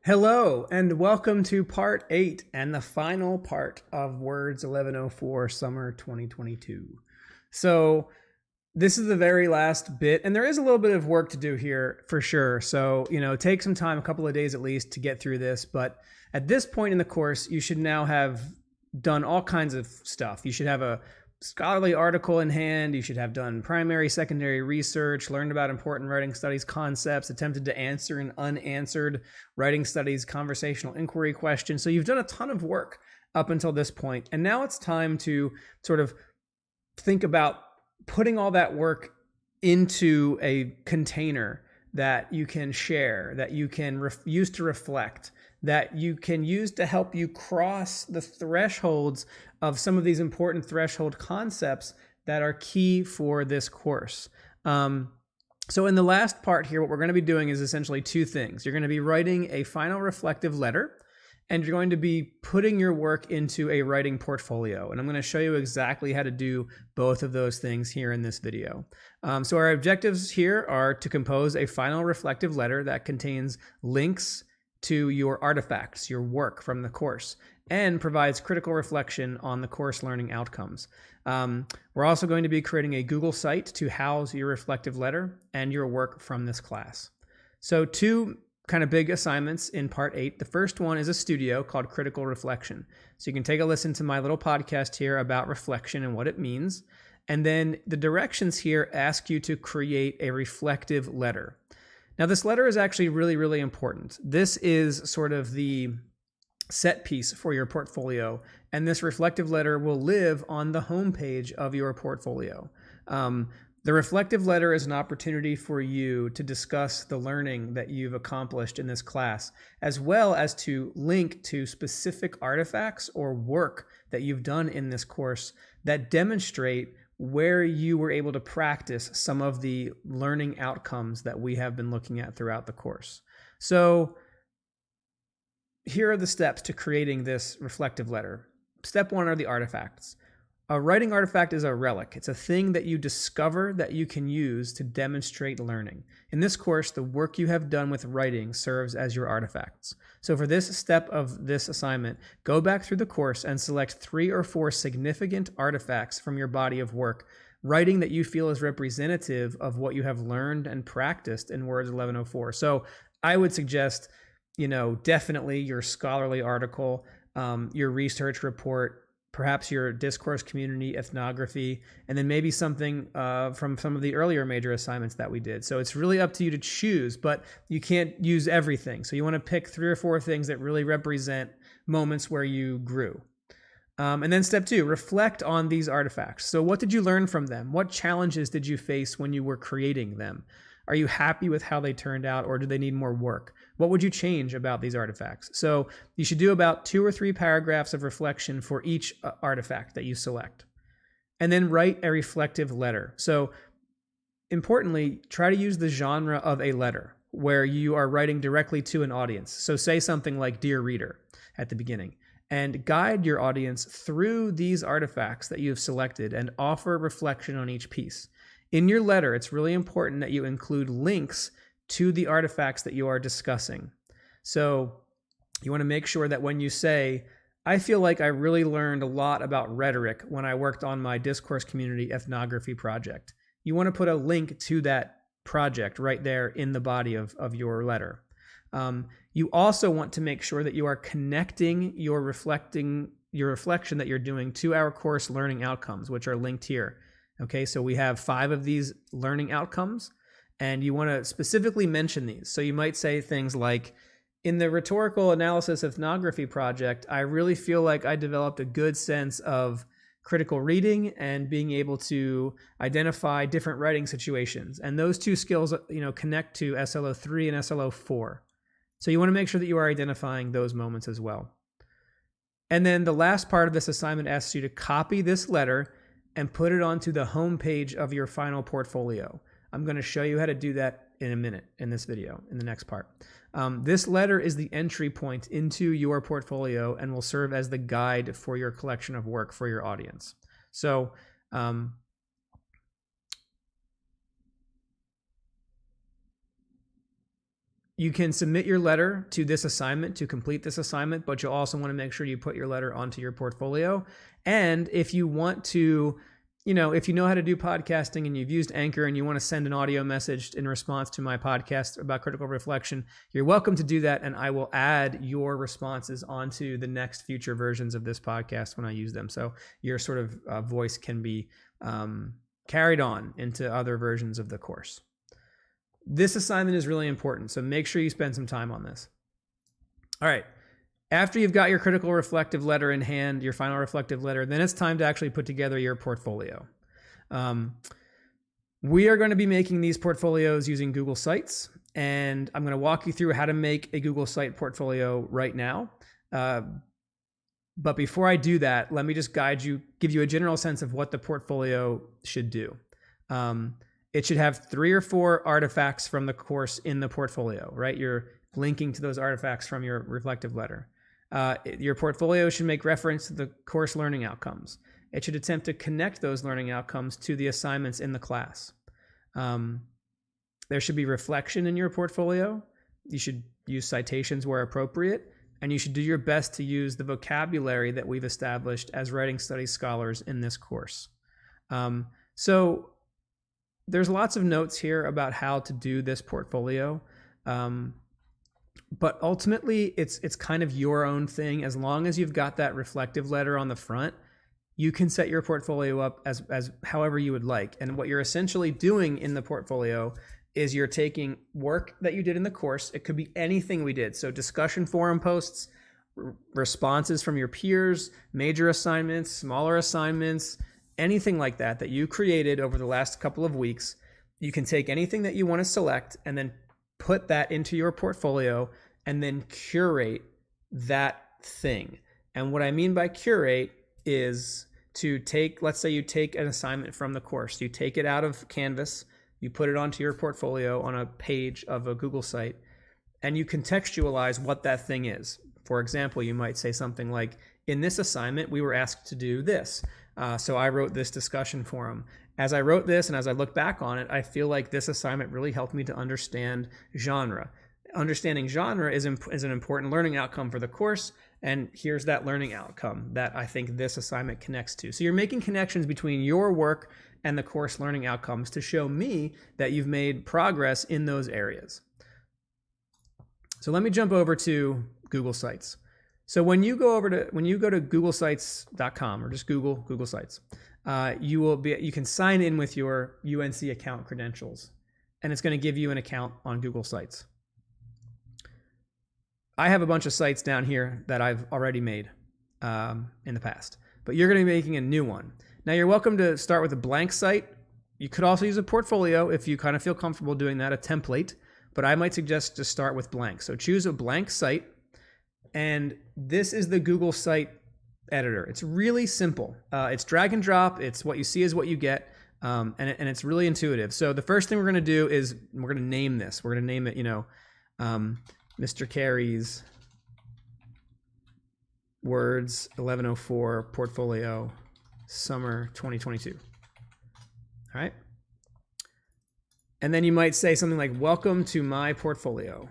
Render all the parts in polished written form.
Hello, and welcome to part 8 and the final part of Words 1104 Summer 2022. So, this is the very last bit, and there is a little bit of work to do here for sure. So, take some time, a couple of days at least, to get through this. But at this point in the course, you should now have done all kinds of stuff. You should have a scholarly article in hand. You should have done primary, secondary research, learned about important writing studies concepts, attempted to answer an unanswered writing studies conversational inquiry question. So you've done a ton of work up until this point. And now it's time to sort of think about putting all that work into a container that you can share, that you can use to reflect, that you can use to help you cross the thresholds of some of these important threshold concepts that are key for this course. So in the last part here, what we're going to be doing is essentially two things. You're going to be writing a final reflective letter, and you're going to be putting your work into a writing portfolio. And I'm going to show you exactly how to do both of those things here in this video. So our objectives here are to compose a final reflective letter that contains links to your artifacts, your work from the course, and provides critical reflection on the course learning outcomes. We're also going to be creating a Google site to house your reflective letter and your work from this class. So two kind of big assignments in part 8. The first one is a studio called Critical Reflection. So you can take a listen to my little podcast here about reflection and what it means. And then the directions here ask you to create a reflective letter. Now, this letter is actually really, really important. This is sort of the set piece for your portfolio, and this reflective letter will live on the homepage of your portfolio. The reflective letter is an opportunity for you to discuss the learning that you've accomplished in this class, as well as to link to specific artifacts or work that you've done in this course that demonstrate where you were able to practice some of the learning outcomes that we have been looking at throughout the course. So here are the steps to creating this reflective letter. Step 1 are the artifacts. A writing artifact is a relic. It's a thing that you discover that you can use to demonstrate learning. In this course, the work you have done with writing serves as your artifacts. So for this step of this assignment, go back through the course and select 3 or 4 significant artifacts from your body of work, writing that you feel is representative of what you have learned and practiced in Words 1104. So I would suggest, definitely your scholarly article, your research report, perhaps your discourse community ethnography, and then maybe something from some of the earlier major assignments that we did. So it's really up to you to choose, but you can't use everything. So you want to pick 3 or 4 things that really represent moments where you grew. And then step 2, reflect on these artifacts. So what did you learn from them? What challenges did you face when you were creating them? Are you happy with how they turned out, or do they need more work? What would you change about these artifacts? So you should do about 2 or 3 paragraphs of reflection for each artifact that you select. And then write a reflective letter. So importantly, try to use the genre of a letter where you are writing directly to an audience. So say something like "Dear Reader" at the beginning, and guide your audience through these artifacts that you've selected and offer reflection on each piece. In your letter, it's really important that you include links to the artifacts that you are discussing. So you want to make sure that when you say, "I feel like I really learned a lot about rhetoric when I worked on my discourse community ethnography project," you want to put a link to that project right there in the body of your letter. You also want to make sure that you are connecting your reflection that you're doing to our course learning outcomes, which are linked here. Okay, so we have 5 of these learning outcomes, and you want to specifically mention these. So you might say things like, "In the rhetorical analysis ethnography project, I really feel like I developed a good sense of critical reading and being able to identify different writing situations. And those 2 skills, connect to SLO3 and SLO4. So you want to make sure that you are identifying those moments as well. And then the last part of this assignment asks you to copy this letter and put it onto the home page of your final portfolio. I'm going to show you how to do that in a minute in this video, in the next part. This letter is the entry point into your portfolio and will serve as the guide for your collection of work for your audience. So You can submit your letter to this assignment to complete this assignment, but you'll also want to make sure you put your letter onto your portfolio. And if you want to, if you know how to do podcasting and you've used Anchor and you want to send an audio message in response to my podcast about critical reflection, you're welcome to do that. And I will add your responses onto the next future versions of this podcast when I use them. So your sort of voice can be carried on into other versions of the course. This assignment is really important, so make sure you spend some time on this. All right. After you've got your critical reflective letter in hand, your final reflective letter, then it's time to actually put together your portfolio. We are going to be making these portfolios using Google Sites, and I'm going to walk you through how to make a Google Site portfolio right now. But before I do that, let me just give you a general sense of what the portfolio should do. It should have 3 or 4 artifacts from the course in the portfolio, right? You're linking to those artifacts from your reflective letter. Your portfolio should make reference to the course learning outcomes. It should attempt to connect those learning outcomes to the assignments in the class. There should be reflection in your portfolio. You should use citations where appropriate, and you should do your best to use the vocabulary that we've established as writing studies scholars in this course. So there's lots of notes here about how to do this portfolio. But ultimately, it's kind of your own thing. As long as you've got that reflective letter on the front, you can set your portfolio up as however you would like. And what you're essentially doing in the portfolio is you're taking work that you did in the course. It could be anything we did. So discussion forum posts, responses from your peers, major assignments, smaller assignments, anything like that you created over the last couple of weeks. You can take anything that you want to select and then put that into your portfolio and then curate that thing. And what I mean by curate is to take, let's say you take an assignment from the course, you take it out of Canvas, you put it onto your portfolio on a page of a Google site, and you contextualize what that thing is. For example, you might say something like, in this assignment, we were asked to do this. So I wrote this discussion forum. As I wrote this and as I look back on it, I feel like this assignment really helped me to understand genre. Understanding genre is an important learning outcome for the course, and here's that learning outcome that I think this assignment connects to. So you're making connections between your work and the course learning outcomes to show me that you've made progress in those areas. So let me jump over to Google Sites. So when you go to googlesites.com or just Google Sites, you can sign in with your UNC account credentials, and it's going to give you an account on Google Sites. I have a bunch of sites down here that I've already made in the past, but you're going to be making a new one. Now you're welcome to start with a blank site. You could also use a portfolio if you kind of feel comfortable doing that, a template, but I might suggest to start with blank. So choose a blank site. And this is the Google Site editor. It's really simple. It's drag and drop. It's what you see is what you get. And it's really intuitive. So the first thing we're going to do is we're going to name this. We're going to name it, Mr. Carey's Words 1104 Portfolio Summer 2022. All right. And then you might say something like, welcome to my portfolio,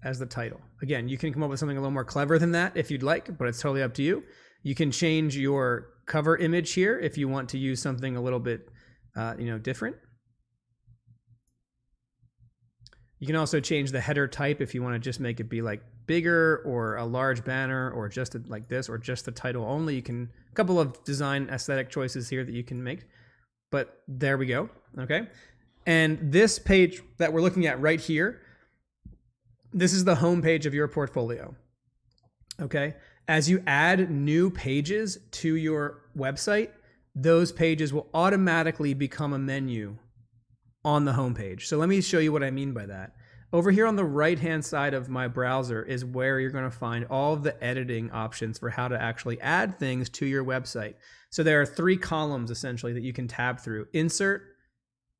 as the title. Again, you can come up with something a little more clever than that if you'd like, but it's totally up to you. You can change your cover image here if you want to use something a little bit, different. You can also change the header type if you want to just make it be like bigger or a large banner or just like this or just the title only. A couple of design aesthetic choices here that you can make, but there we go. Okay. And this page that we're looking at right here, this is the home page of your portfolio. Okay. As you add new pages to your website, those pages will automatically become a menu on the home page. So let me show you what I mean by that. Over here on the right-hand side of my browser is where you're going to find all of the editing options for how to actually add things to your website. So there are 3 columns essentially that you can tab through: Insert,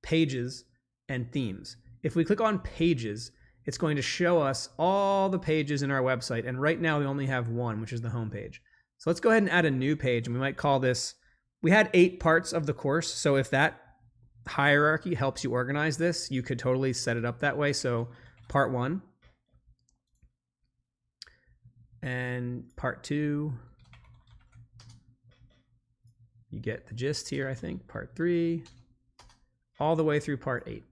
Pages, and Themes. If we click on Pages, it's going to show us all the pages in our website. And right now we only have one, which is the home page. So let's go ahead and add a new page, and we might call this, we had 8 parts of the course. So if that hierarchy helps you organize this, you could totally set it up that way. So part 1, and part 2. You get the gist here, I think. Part 3, all the way through part 8.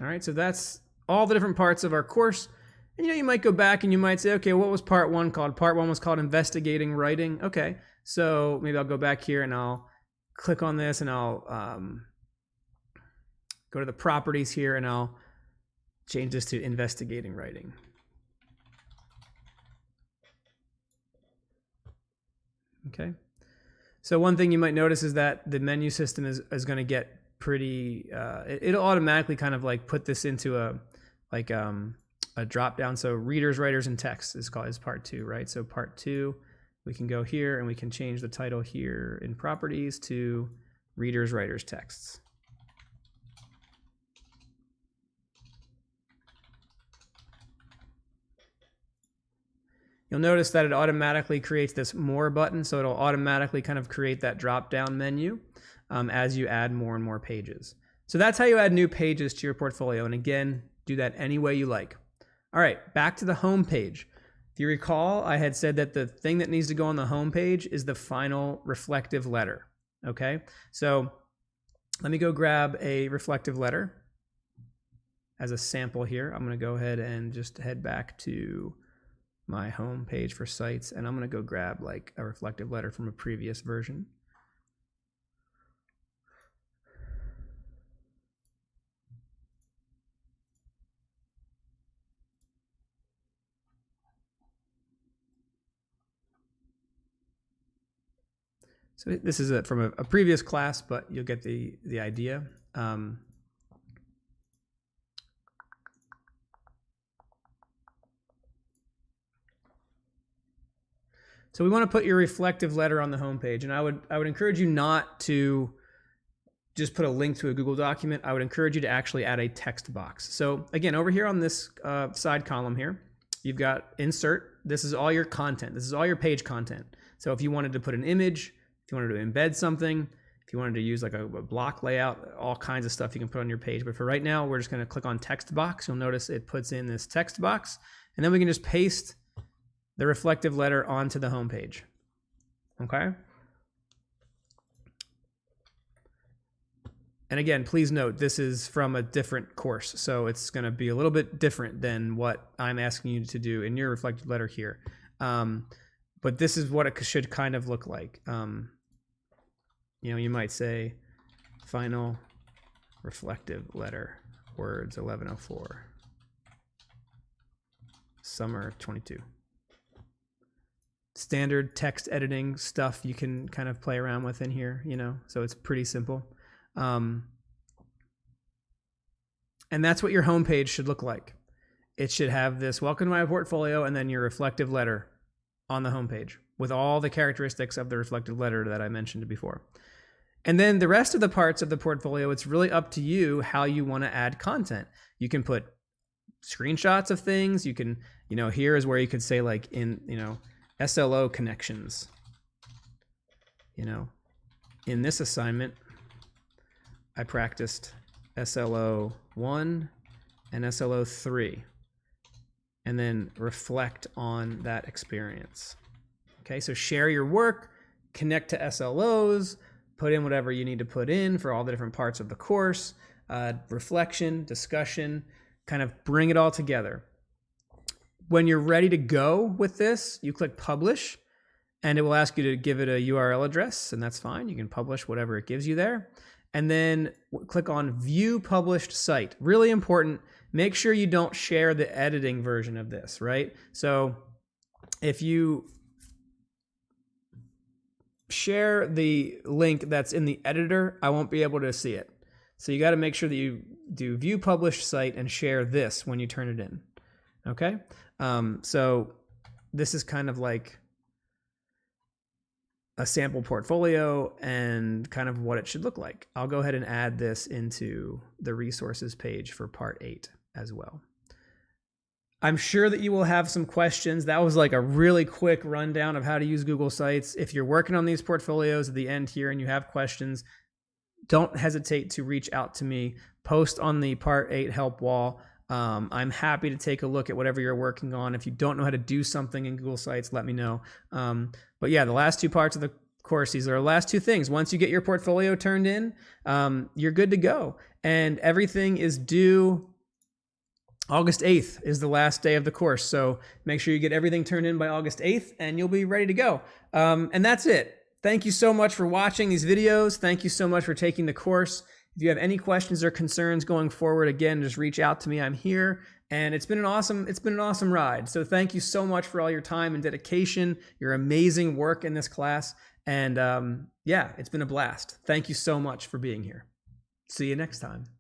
All right, so that's all the different parts of our course. And you might go back and you might say, okay, what was part 1 called? Part 1 was called Investigating Writing. Okay, so maybe I'll go back here and I'll click on this and I'll go to the properties here and I'll change this to Investigating Writing. Okay, so one thing you might notice is that the menu system is going to get pretty, it'll automatically kind of like put this into a drop down. So readers, writers, and text is part 2, right? So part 2, we can go here and we can change the title here in properties to readers, writers, texts. You'll notice that it automatically creates this more button. So it'll automatically kind of create that drop down menu as you add more and more pages. So that's how you add new pages to your portfolio. And again, do that any way you like. All right, back to the home page. If you recall, I had said that the thing that needs to go on the home page is the final reflective letter. Okay, so let me go grab a reflective letter as a sample here. I'm going to go ahead and just head back to my home page for sites, and I'm going to go grab like a reflective letter from a previous version. So this is from a previous class, but you'll get the idea. So we want to put your reflective letter on the home page, and I would encourage you not to just put a link to a Google document. I would encourage you to actually add a text box. So again, over here on this side column here, you've got insert. This is all your content. This is all your page content. So if you wanted to put an image, if you wanted to embed something, if you wanted to use like a block layout, all kinds of stuff you can put on your page. But for right now, we're just going to click on text box. You'll notice it puts in this text box, and then we can just paste the reflective letter onto the home page. Okay. And again, please note, this is from a different course. So it's going to be a little bit different than what I'm asking you to do in your reflective letter here. But this is what it should kind of look like. You might say final reflective letter, words 1104, summer 22. Standard text editing stuff you can kind of play around with in here, so it's pretty simple. And that's what your homepage should look like. It should have this welcome to my portfolio and then your reflective letter on the homepage with all the characteristics of the reflective letter that I mentioned before. And then the rest of the parts of the portfolio, it's really up to you how you want to add content. You can put screenshots of things. You can, here is where you could say like in, SLO connections. In this assignment, I practiced SLO 1 and SLO 3, and then reflect on that experience. Okay, so share your work, connect to SLOs, put in whatever you need to put in for all the different parts of the course, reflection, discussion, kind of bring it all together. When you're ready to go with this, you click publish, and it will ask you to give it a URL address, and that's fine. You can publish whatever it gives you there. And then click on view published site. Really important. Make sure you don't share the editing version of this, right? So if you share the link that's in the editor, I won't be able to see it. So you got to make sure that you do view published site and share this when you turn it in. Okay? So this is kind of like a sample portfolio and kind of what it should look like. I'll go ahead and add this into the resources page for part 8 as well. I'm sure that you will have some questions. That was like a really quick rundown of how to use Google Sites. If you're working on these portfolios at the end here and you have questions, don't hesitate to reach out to me. Post on the Part 8 help wall. I'm happy to take a look at whatever you're working on. If you don't know how to do something in Google Sites, let me know. But yeah, the last two parts of the course, these are the last two things. Once you get your portfolio turned in, you're good to go. And everything is due August 8th is the last day of the course. So make sure you get everything turned in by August 8th and you'll be ready to go. And that's it. Thank you so much for watching these videos. Thank you so much for taking the course. If you have any questions or concerns going forward, again, just reach out to me. I'm here, and it's been an awesome ride. So thank you so much for all your time and dedication, your amazing work in this class. And yeah, it's been a blast. Thank you so much for being here. See you next time.